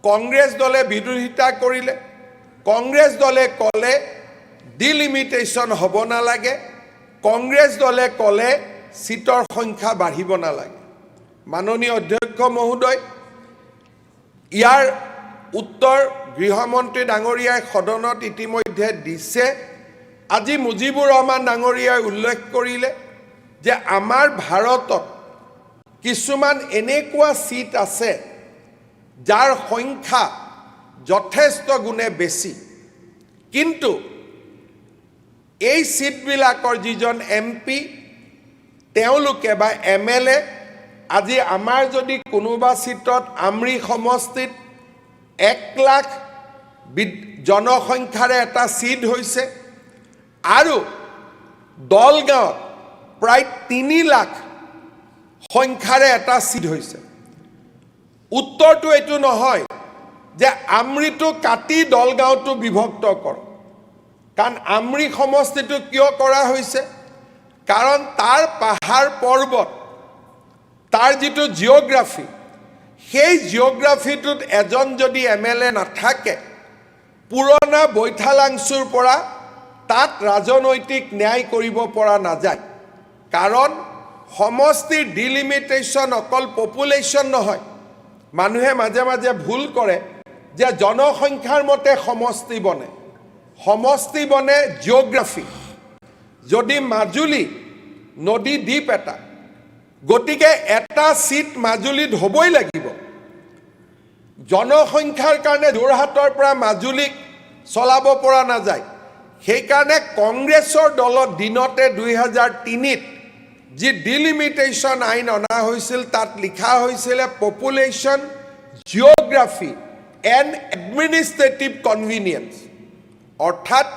কংগ্ৰেছ দলে বিৰোধিতা কৰিলে কংগ্ৰেছ দলে ক'লে ডিলিমিটেশ্যন হ'ব নালাগে কংগ্ৰেছ দলে ক'লে সিটৰ সংখ্যা বাঢ়িব নালাগে মাননীয় অধ্যক্ষ মহোদয় ইয়াৰ উত্তৰ গৃহমন্ত্ৰী ডাঙৰীয়াই সদনত ইতিমধ্যে দিছে আজি মুজিবুৰ ৰহমান ডাঙৰীয়াই উল্লেখ কৰিলে যে আমাৰ ভাৰতত কিছুমান এনেকুৱা সিট আছে যাৰ সংখ্যা যথেষ্ট গুণে বেছি কিন্তু এই সিটবিলাকৰ যিজন এমপি তেওঁলোকে বা এমএলএ আজি আমাৰ যদি কোনোবা সিটত আমৰি সমষ্টিত 1 লাখ জনসংখ্যাৰে এটা সিট হৈছে আৰু দলগাঁৱত প্ৰায় 3 লাখ সংখ্যাৰে এটা সিট হৈছে উত্তৰটো এটো নহয় যে আমৰিটো কাটি দলগাঁৱটো বিভক্ত কৰ কাৰণ আমৰি সমষ্টিটো কিয় কৰা হৈছে কাৰণ তাৰ পাহাৰ পৰ্বত তাৰ যিটো জিওগ্ৰাফি সেই জিওগ্ৰাফিটোত এজন যদি এমএলএ নাথাকে পুৰণা বৈঠালাংচুৰ পৰা তাত ৰাজনৈতিক ন্যায় কৰিব পৰা নাযায় কাৰণ সমষ্টিৰ ডিলিমিটেশ্যন অকল পপুলেশ্যন নহয় মানুহে মাজে মাজে ভুল কৰে যে জনসংখ্যাৰ মতে সমষ্টি বনে জিওগ্ৰাফি যদি মাজুলী নদী দ্বীপ এটা গতিকে এটা সিট মাজুলীত হ'বই লাগিব জনসংখ্যাৰ কাৰণে যোৰহাটৰ পৰা মাজুলীক চলাব পৰা নাযায় সেইকাৰণে কংগ্ৰেছৰ দলৰ দিনতে 2003ত যি ডিলিমিটেশ্যন আইন অনা হৈছিল তাত লিখা হৈছিল population geography and administrative convenience অৰ্থাৎ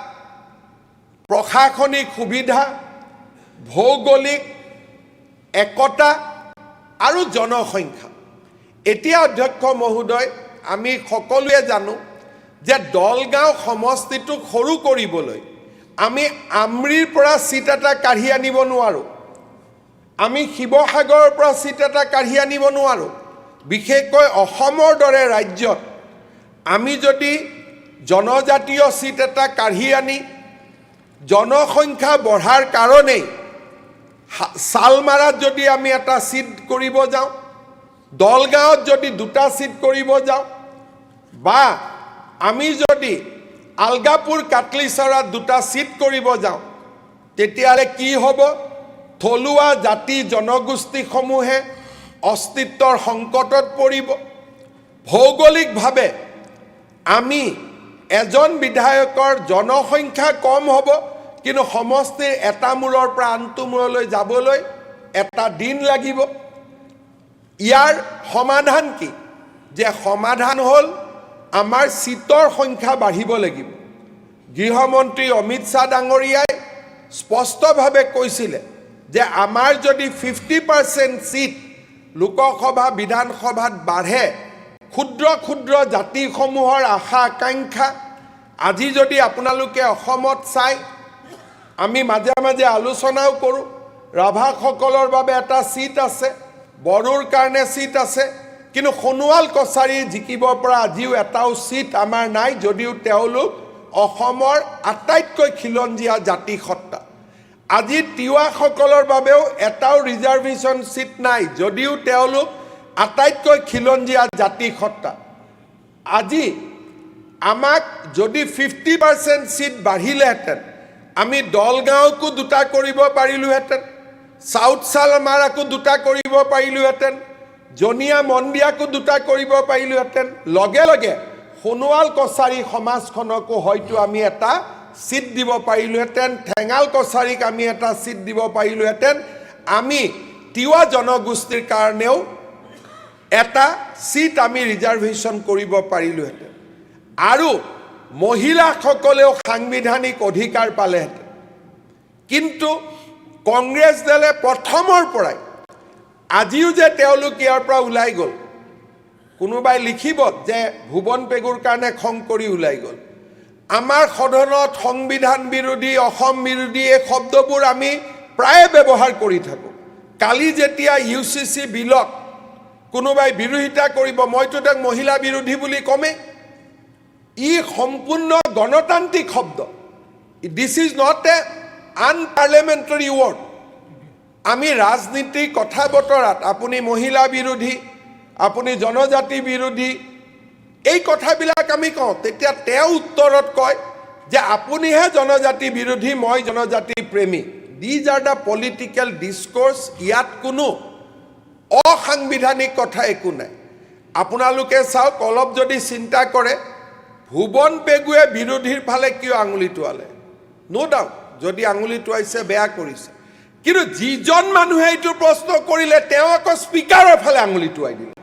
প্ৰশাসনিক সুবিধা ভৌগোলিক একতা আৰু জনসংখ্যা এতিয়া অধ্যক্ষ মহোদয় আমি সকলোৱে জানো যে দলগাঁও সমষ্টিটো সৰু কৰিবলৈ আমি আমৰিৰ পৰা সিট এটা কাঢ়ি আনিব নোৱাৰো আমি শিৱসাগৰৰ পৰা সিট এটা কাঢ়ি আনিব নোৱাৰো বিশেষকৈ অসমৰ দৰে ৰাজ্যত আমি যদি জনজাতীয় সিট এটা কাঢ়ি আনি জনসংখ্যা বঢ়াৰ কাৰণে সালমাৰাত যদি আমি এটা সিট কৰিব যাওঁ দলগাঁৱত যদি দুটা সিট কৰিব যাওঁ বা আমি যদি আলগাপুৰ কাটলিচৰাত দুটা সিট কৰিব যাওঁ তেতিয়ালে কি হ'ব থলুৱা জাতি জনগোষ্ঠীসমূহে অস্তিত্বৰ সংকটত পৰিব ভৌগোলিকভাৱে আমি এজন বিধায়কৰ জনসংখ্যা কম হ'ব কিন্তু সমষ্টিৰ এটা মূৰৰ পৰা আনটো মূৰলৈ যাবলৈ এটা দিন লাগিব ইয়াৰ সমাধান কি যে সমাধান হ'ল আমাৰ সিটৰ সংখ্যা বাঢ়িব লাগিব গৃহমন্ত্ৰী অমিত শাহ ডাঙৰীয়াই স্পষ্টভাৱে কৈছিলে যে আমাৰ যদি 50% সিট লোকসভা বিধানসভাত বাঢ়ে ক্ষুদ্ৰ ক্ষুদ্ৰ জাতিসমূহৰ আশা আকাংক্ষা আজি যদি আপোনালোকে অসমত চাই আমি মাজে মাজে আলোচনাও কৰোঁ ৰাভাসকলৰ বাবে এটা সিট আছে বড়োৰ কাৰণে সিট আছে কিন্তু সোণোৱাল কছাৰী জিকিব পৰা আজিও এটাও সিট আমাৰ নাই যদিও তেওঁলোক অসমৰ আটাইতকৈ খিলঞ্জীয়া জাতিসত্তা আজি তিৱাসকলৰ বাবেও এটাও ৰিজাৰ্ভেশ্যন সিট নাই যদিও তেওঁলোক আটাইতকৈ খিলঞ্জীয়া জাতিসত্তা আজি আমাক যদি 50% সিট বাঢ়িলেহেঁতেন আমি দলগাঁওকো দুটা কৰিব পাৰিলোহেঁতেন সাউথ সালমাৰাকো দুটা কৰিব পাৰিলোহেঁতেন জনিয়া মন্দিয়াকো দুটা কৰিব পাৰিলোহেঁতেন লগে লগে সোণোৱাল কছাৰী সমাজখনকো হয়তো আমি এটা সিট দিব পাৰিলোহেঁতেন ঠেঙাল কছাৰীক আমি এটা সিট দিব পাৰিলোহেঁতেন আমি তিৱা জনগোষ্ঠীৰ কাৰণেও এটা সিট আমি ৰিজাৰ্ভেশ্যন কৰিব পাৰিলোহেঁতেন আৰু মহিলাসকলেও সাংবিধানিক অধিকাৰ পালেহেঁতেন কিন্তু কংগ্ৰেছ দলে প্ৰথমৰ পৰাই আজিও যে তেওঁলোক ইয়াৰ পৰা ওলাই গ'ল কোনোবাই লিখিব যে ভুৱন পেগুৰ কাৰণে খং কৰি ওলাই গ'ল আমাৰ সদনত সংবিধান বিৰোধী অসম বিৰোধী এই শব্দবোৰ আমি প্ৰায় ব্যৱহাৰ কৰি থাকোঁ কালি যেতিয়া ইউচিচি বিলক কোনোবাই বিৰোধিতা কৰিব মইতো তাক মহিলা বিৰোধী বুলি কমে ই সম্পূৰ্ণ গণতান্ত্ৰিক শব্দ this is not a unparliamentary word আমি ৰাজনীতিক কথা বতৰাত আপুনি মহিলা বিৰোধী আপুনি জনজাতি বিৰোধী এই কথাবিলাক আমি কওঁ তেতিয়া তেওঁ উত্তৰত কয় যে আপুনিহে জনজাতি বিৰোধী মই জনজাতি প্ৰেমী দিজ আৰ দ্য পলিটিকেল ডিসকোৰ্স ইয়াত কোনো অসাংবিধানিক কথা একো নাই আপোনালোকে চাওক অলপ যদি চিন্তা কৰে ভুৱন পেগুৱে বিৰোধীৰ ফালে কিয় আঙুলি টোৱালে নো ডাউট যদি আঙুলি টোৱাইছে বেয়া কৰিছে কিন্তু যিজন মানুহে এইটো প্ৰশ্ন কৰিলে তেওঁ আকৌ স্পিকাৰৰ ফালে আঙুলি টোৱাই দিলে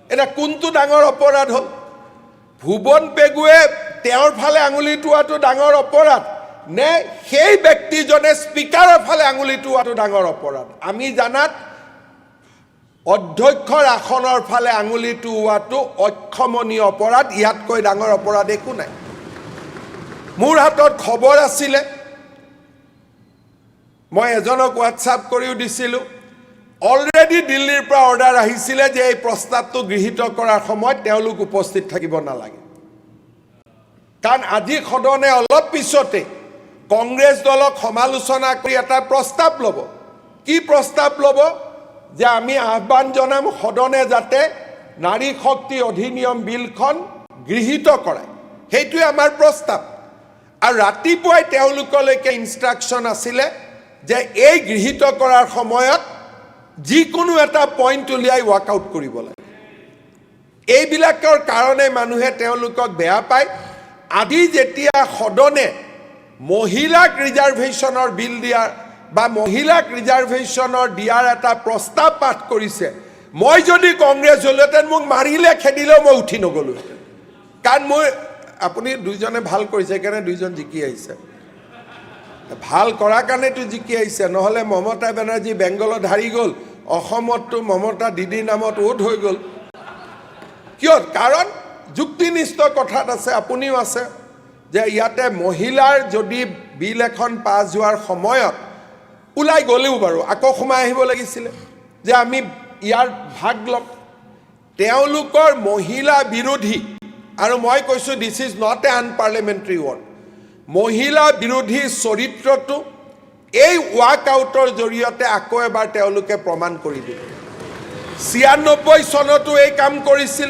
এটা কোনটো ডাঙৰ অপৰাধ হ'ল ভুৱন পেগুৱে তেওঁৰ ফালে আঙুলি টোৱাটো ডাঙৰ অপৰাধ নে সেই ব্যক্তিজনে স্পিকাৰৰ ফালে আঙুলি টোৱাটো ডাঙৰ অপৰাধ আমি জানাত অধ্যক্ষৰ আসনৰ ফালে আঙুলি টোৱাটো অক্ষমনীয় অপৰাধ ইয়াতকৈ ডাঙৰ অপৰাধ একো নাই মোৰ হাতত খবৰ আছিলে মই এজনক হোৱাটছআপ কৰিও দিছিলোঁ অলৰেডি দিল্লীৰ পৰা অৰ্ডাৰ আহিছিলে যে এই প্ৰস্তাৱটো গৃহীত কৰাৰ সময়ত তেওঁলোক উপস্থিত থাকিব নালাগে কাৰণ আজি সদনে অলপ পিছতে কংগ্ৰেছ দলক সমালোচনা কৰি এটা প্ৰস্তাৱ ল'ব কি প্ৰস্তাৱ ল'ব যে আমি আহ্বান জনাম সদনে যাতে নাৰী শক্তি অধিনিয়ম বিলখন গৃহীত কৰে সেইটোৱে আমাৰ প্ৰস্তাৱ আৰু ৰাতিপুৱাই তেওঁলোকলৈকে ইনষ্ট্ৰাকশ্যন আছিলে যে এই গৃহীত কৰাৰ সময়ত যিকোনো এটা পইণ্ট উলিয়াই ৱাকআউট কৰিব লাগে এইবিলাকৰ কাৰণে মানুহে তেওঁলোকক বেয়া পায় আজি যেতিয়া সদনে মহিলাক ৰিজাৰ্ভেশ্যনৰ বিল দিয়াৰ বা মহিলাক ৰিজাৰ্ভেশ্যনৰ দিয়াৰ এটা প্ৰস্তাৱ পাঠ কৰিছে মই যদি কংগ্ৰেছ হ'লহেঁতেন মোক মাৰিলে খেদিলেও মই উঠি নগ'লোহেঁতেন কাৰণ মই আপুনি দুইজনে ভাল কৰিছে সেইকাৰণে দুইজন জিকি আহিছে ভাল কৰাৰ কাৰণেতো জিকি আহিছে নহ'লে মমতা বেনাৰ্জী বেংগলত হাৰি গ'ল অসমততো মমতা দিদি নামত ওট হৈ গ'ল কিয় কাৰণ যুক্তিনিষ্ঠ কথাত আছে আপুনিও আছে যে ইয়াতে মহিলাৰ যদি বিল এখন পাছ হোৱাৰ সময়ত ওলাই গ'লেও বাৰু আকৌ সোমাই আহিব লাগিছিলে যে আমি ইয়াৰ ভাগ ল'ম তেওঁলোকৰ মহিলা বিৰোধী আৰু মই কৈছোঁ this is not a unparliamentary word মহিলা বিৰোধী চৰিত্ৰটো এই ৱাকআউটৰ জৰিয়তে আকৌ এবাৰ তেওঁলোকে প্ৰমাণ কৰি দিব ৯৬ চনতো এই কাম কৰিছিল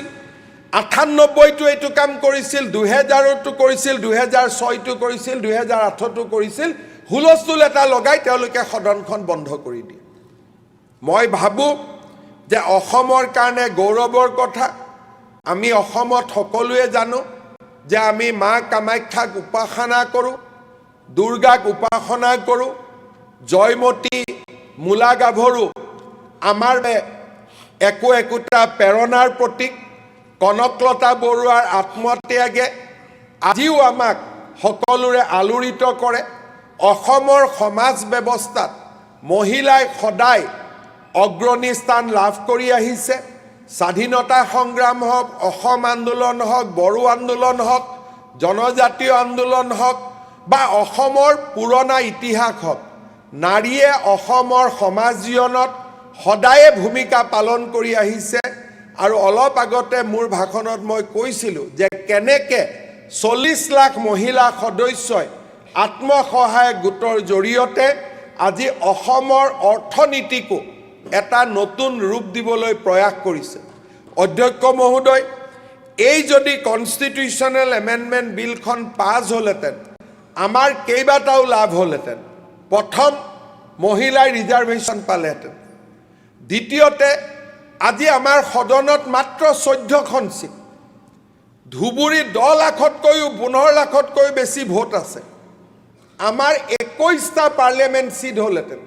৯৮টো এইটো কাম কৰিছিল ২০০০টো কৰিছিল ২০০৬টো কৰিছিল ২০০৮টো কৰিছিল হুলস্থুল এটা লগাই তেওঁলোকে সদনখন বন্ধ কৰি দিয়ে মই ভাবোঁ যে অসমৰ কাৰণে গৌৰৱৰ কথা আমি অসমত সকলোৱে জানো যে আমি মা কামাখ্যাক উপাসনা কৰোঁ দুৰ্গাক উপাসনা কৰোঁ জয়মতী মূলা গাভৰু আমাৰ একোটা প্ৰেৰণাৰ প্ৰতীক কনকলতা বৰুৱাৰ আত্মত্যাগে আজিও আমাক সকলোৰে আলোড়িত কৰে অসমৰ সমাজ ব্যৱস্থাত মহিলাই সদায় অগ্ৰণী স্থান লাভ কৰি আহিছে স্বাধীনতা সংগ্ৰাম হওক অসম আন্দোলন হওক বড়ো আন্দোলন হওক জনজাতীয় আন্দোলন হওক বা অসমৰ পুৰণা ইতিহাস হওক নাৰীয়ে অসমৰ সমাজ জীৱনত সদায়ে ভূমিকা পালন কৰি আহিছে আৰু অলপ আগতে মোৰ ভাষণত মই কৈছিলোঁ যে কেনেকৈ ৪০ লাখ মহিলা সদস্যই আত্মসহায়ক গোটৰ জৰিয়তে আজি অসমৰ অৰ্থনীতিকো এটা নতুন ৰূপ দিবলৈ প্ৰয়াস কৰিছে অধ্যক্ষ মহোদয় এই যদি কনষ্টিটিউশ্যনেল এমেণ্ডমেণ্ট বিলখন পাছ হ'লহেঁতেন আমাৰ কেইবাটাও লাভ হ'লহেঁতেন প্ৰথম মহিলাই ৰিজাৰ্ভেশ্যন পালেহেঁতেন দ্বিতীয়তে আজি আমাৰ সদনত মাত্ৰ ১৪খন চিট ধুবুৰী ১০ লাখতকৈও ১৫ লাখতকৈ বেছি ভোট আছে আমাৰ ২১টা পাৰ্লিয়ামেণ্ট চিট হ'লহেঁতেন